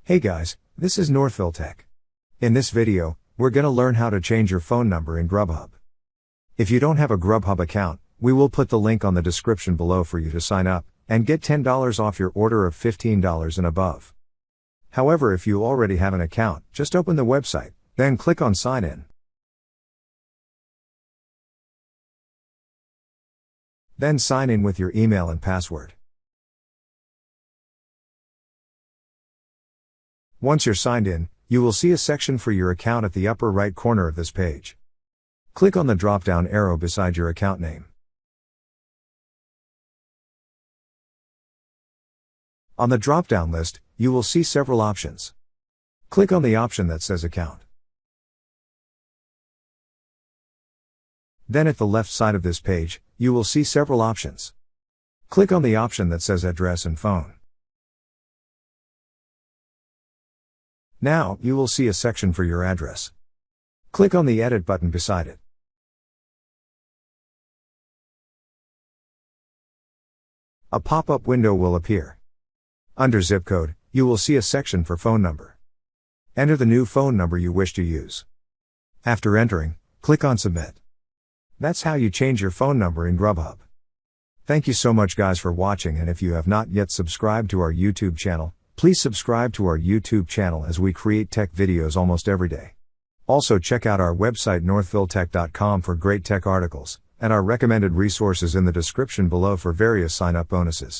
Hey guys, this is Northville Tech. In this video, we're gonna learn how to change your phone number in Grubhub. If you don't have a Grubhub account, we will put the link on the description below for you to sign up, and get $10 off your order of $15 and above. However, if you already have an account, just open the website, then click on Sign In. Then sign in with your email and password. Once you're signed in, you will see a section for your account at the upper right corner of this page. Click on the drop-down arrow beside your account name. On the drop-down list, you will see several options. Click on the option that says Account. Then at the left side of this page, you will see several options. Click on the option that says Address and Phone. Now, you will see a section for your address. Click on the Edit button beside it. A pop-up window will appear. Under Zip Code, you will see a section for phone number. Enter the new phone number you wish to use. After entering, click on Submit. That's how you change your phone number in Grubhub. Thank you so much guys for watching, and if you have not yet subscribed to our YouTube channel, please subscribe to our YouTube channel as we create tech videos almost every day. Also check out our website northvilletech.com for great tech articles, and our recommended resources in the description below for various sign-up bonuses.